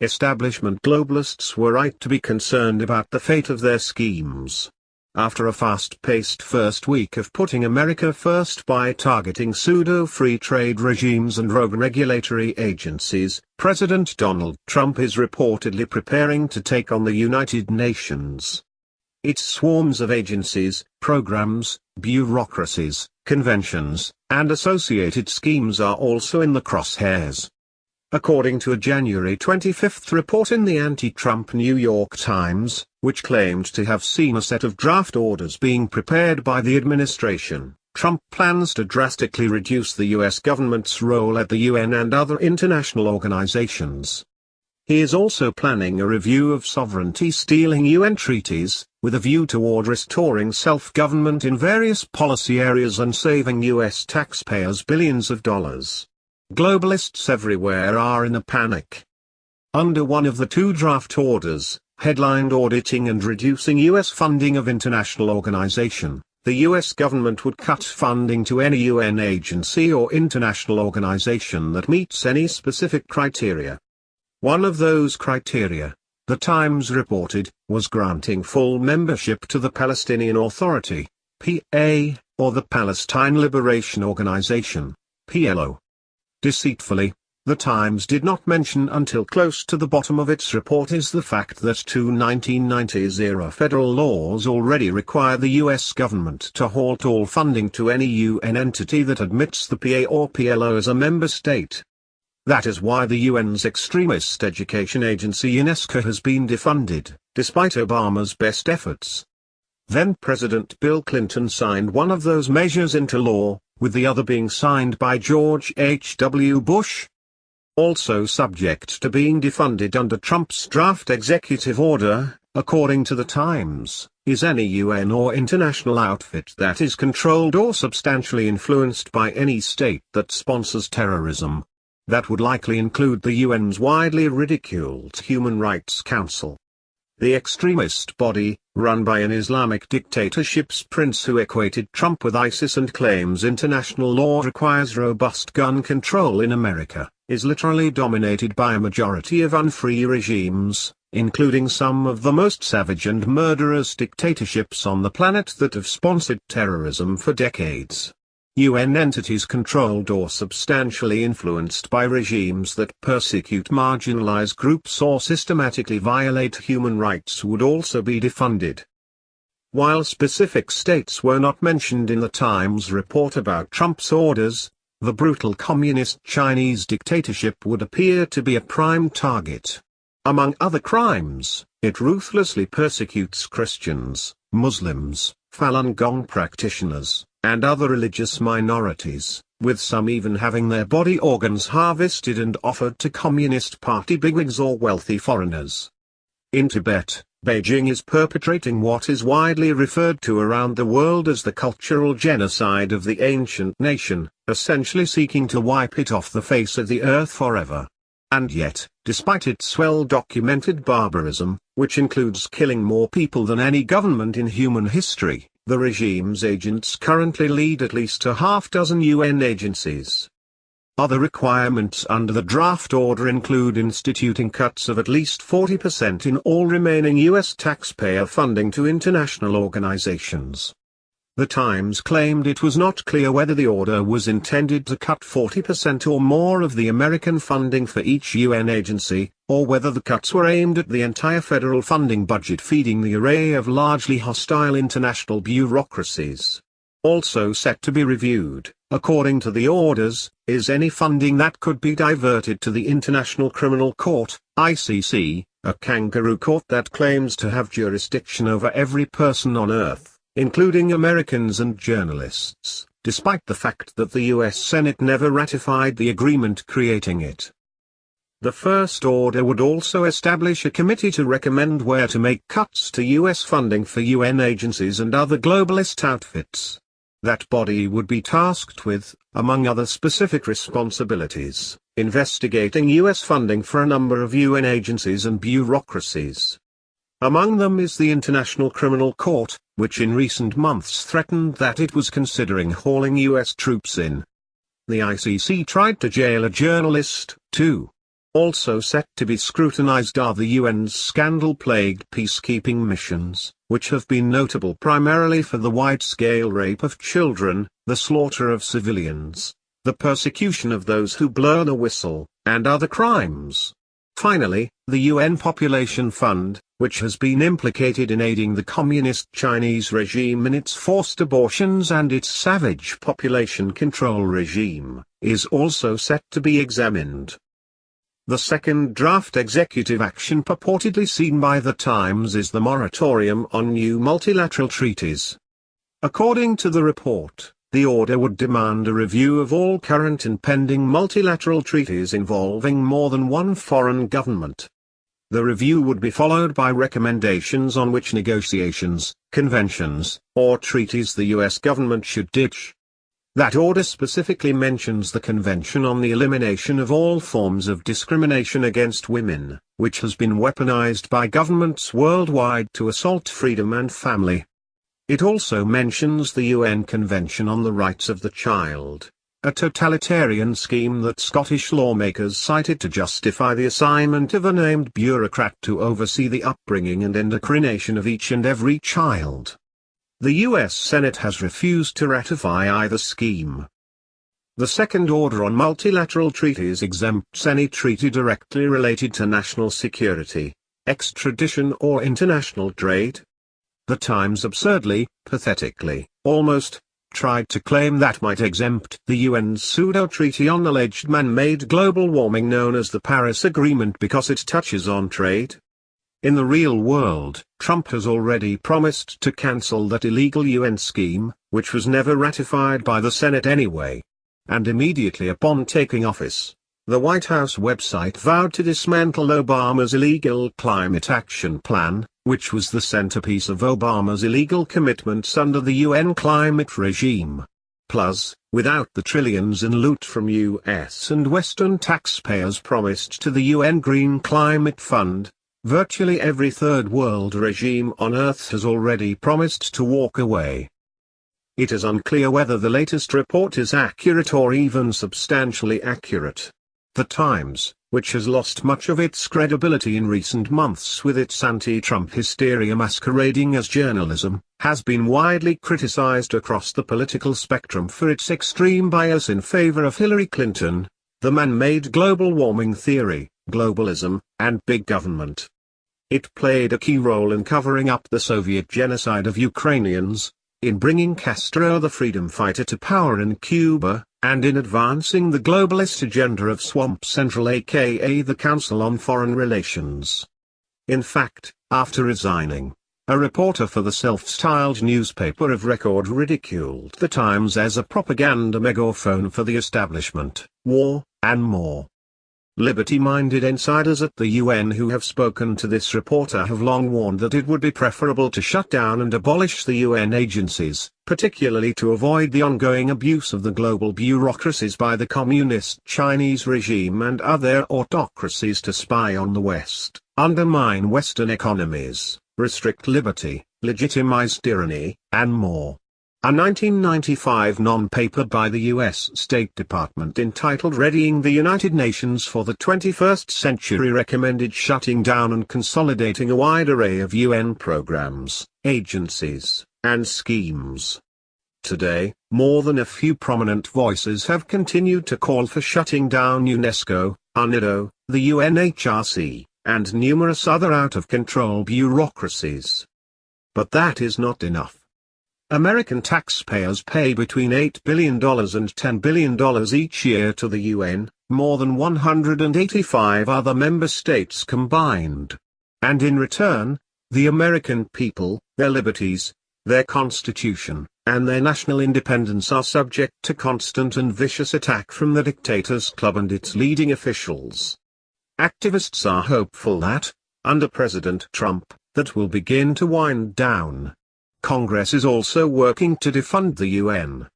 establishment globalists were right to be concerned about the fate of their schemes. After a fast-paced first week of putting America first by targeting pseudo-free trade regimes and rogue regulatory agencies, President Donald Trump is reportedly preparing to take on the United Nations. Its swarms of agencies, programs, bureaucracies, conventions, and associated schemes are also in the crosshairs. According to a January 25 report in the anti-Trump New York Times, which claimed to have seen a set of draft orders being prepared by the administration, Trump plans to drastically reduce the U.S. government's role at the UN and other international organizations. He is also planning a review of sovereignty-stealing UN treaties, with a view toward restoring self-government in various policy areas and saving U.S. taxpayers billions of dollars. Globalists everywhere are in a panic. Under one of the two draft orders, headlined Auditing and Reducing U.S. Funding of International Organization, the U.S. government would cut funding to any UN agency or international organization that meets any specific criteria. One of those criteria, the Times reported, was granting full membership to the Palestinian Authority, PA, or the Palestine Liberation Organization, PLO. Deceitfully, the Times did not mention until close to the bottom of its report is the fact that two 1990s-era federal laws already require the U.S. government to halt all funding to any UN entity that admits the PA or PLO as a member state. That is why the UN's extremist education agency UNESCO has been defunded, despite Obama's best efforts. Then President Bill Clinton signed one of those measures into law, with the other being signed by George H.W. Bush. Also subject to being defunded under Trump's draft executive order, according to the Times, is any UN or international outfit that is controlled or substantially influenced by any state that sponsors terrorism. That would likely include the UN's widely ridiculed Human Rights Council. The extremist body, run by an Islamic dictatorship's prince who equated Trump with ISIS and claims international law requires robust gun control in America, is literally dominated by a majority of unfree regimes, including some of the most savage and murderous dictatorships on the planet that have sponsored terrorism for decades. UN entities controlled or substantially influenced by regimes that persecute marginalized groups or systematically violate human rights would also be defunded. While specific states were not mentioned in the Times report about Trump's orders, the brutal communist Chinese dictatorship would appear to be a prime target. Among other crimes, it ruthlessly persecutes Christians, Muslims, Falun Gong practitioners, and other religious minorities, with some even having their body organs harvested and offered to Communist Party bigwigs or wealthy foreigners. In Tibet, Beijing is perpetrating what is widely referred to around the world as the cultural genocide of the ancient nation, essentially seeking to wipe it off the face of the earth forever. And yet, despite its well-documented barbarism, which includes killing more people than any government in human history, the regime's agents currently lead at least a half-dozen UN agencies. Other requirements under the draft order include instituting cuts of at least 40% in all remaining U.S. taxpayer funding to international organizations. The Times claimed it was not clear whether the order was intended to cut 40% or more of the American funding for each UN agency, or whether the cuts were aimed at the entire federal funding budget feeding the array of largely hostile international bureaucracies. Also set to be reviewed, according to the orders, is any funding that could be diverted to the International Criminal Court, ICC, a kangaroo court that claims to have jurisdiction over every person on Earth, including Americans and journalists, despite the fact that the U.S. Senate never ratified the agreement creating it. The first order would also establish a committee to recommend where to make cuts to U.S. funding for UN agencies and other globalist outfits. That body would be tasked with, among other specific responsibilities, investigating U.S. funding for a number of UN agencies and bureaucracies. Among them is the International Criminal Court, which in recent months threatened that it was considering hauling U.S. troops in. The ICC tried to jail a journalist, too. Also set to be scrutinized are the UN's scandal-plagued peacekeeping missions, which have been notable primarily for the wide-scale rape of children, the slaughter of civilians, the persecution of those who blow the whistle, and other crimes. Finally, the UN Population Fund, which has been implicated in aiding the communist Chinese regime in its forced abortions and its savage population control regime, is also set to be examined. The second draft executive action purportedly seen by the Times is the moratorium on new multilateral treaties. According to the report, the order would demand a review of all current and pending multilateral treaties involving more than one foreign government. The review would be followed by recommendations on which negotiations, conventions, or treaties the U.S. government should ditch. That order specifically mentions the Convention on the Elimination of All Forms of Discrimination Against Women, which has been weaponized by governments worldwide to assault freedom and family. It also mentions the UN Convention on the Rights of the Child, a totalitarian scheme that Scottish lawmakers cited to justify the assignment of a named bureaucrat to oversee the upbringing and indoctrination of each and every child. The U.S. Senate has refused to ratify either scheme. The second order on multilateral treaties exempts any treaty directly related to national security, extradition or international trade. The Times absurdly, pathetically, almost, tried to claim that might exempt the UN's pseudo-treaty on alleged man-made global warming known as the Paris Agreement because it touches on trade. In the real world, Trump has already promised to cancel that illegal UN scheme, which was never ratified by the Senate anyway. And immediately upon taking office, the White House website vowed to dismantle Obama's illegal climate action plan, which was the centerpiece of Obama's illegal commitments under the UN climate regime. Plus, without the trillions in loot from US and Western taxpayers promised to the UN Green Climate Fund, virtually every third world regime on Earth has already promised to walk away. It is unclear whether the latest report is accurate or even substantially accurate. The Times, which has lost much of its credibility in recent months with its anti-Trump hysteria masquerading as journalism, has been widely criticized across the political spectrum for its extreme bias in favor of Hillary Clinton, the man-made global warming theory, globalism, and big government. It played a key role in covering up the Soviet genocide of Ukrainians, in bringing Castro the freedom fighter to power in Cuba, and in advancing the globalist agenda of Swamp Central aka the Council on Foreign Relations. In fact, after resigning, a reporter for the self-styled newspaper of record ridiculed the Times as a propaganda megaphone for the establishment, war, and more. Liberty-minded insiders at the UN who have spoken to this reporter have long warned that it would be preferable to shut down and abolish the UN agencies, particularly to avoid the ongoing abuse of the global bureaucracies by the communist Chinese regime and other autocracies to spy on the West, undermine Western economies, restrict liberty, legitimize tyranny, and more. A 1995 non-paper by the U.S. State Department entitled Readying the United Nations for the 21st Century recommended shutting down and consolidating a wide array of UN programs, agencies, and schemes. Today, more than a few prominent voices have continued to call for shutting down UNESCO, UNIDO, the UNHRC, and numerous other out-of-control bureaucracies. But that is not enough. American taxpayers pay between $8 billion and $10 billion each year to the UN, more than 185 other member states combined. And in return, the American people, their liberties, their constitution, and their national independence are subject to constant and vicious attack from the Dictators Club and its leading officials. Activists are hopeful that, under President Trump, that will begin to wind down. Congress is also working to defund the UN.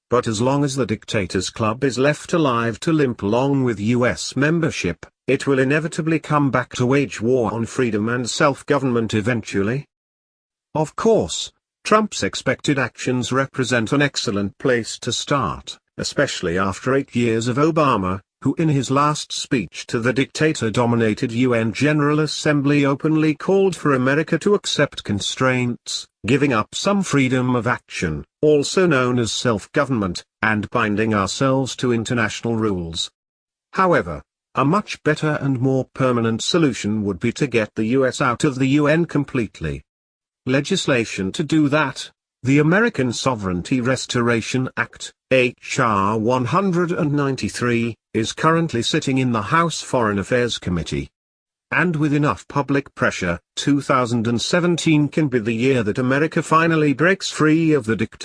But as long as the Dictators Club is left alive to limp along with US membership, it will inevitably come back to wage war on freedom and self-government eventually. Of course, Trump's expected actions represent an excellent place to start, especially after 8 years of Obama, who in his last speech to the dictator-dominated UN General Assembly openly called for America to accept constraints, giving up some freedom of action, also known as self-government, and binding ourselves to international rules. However, a much better and more permanent solution would be to get the US out of the UN completely. Legislation to do that, the American Sovereignty Restoration Act, H.R. 193, is currently sitting in the House Foreign Affairs Committee. And with enough public pressure, 2017 can be the year that America finally breaks free of the dictatorship.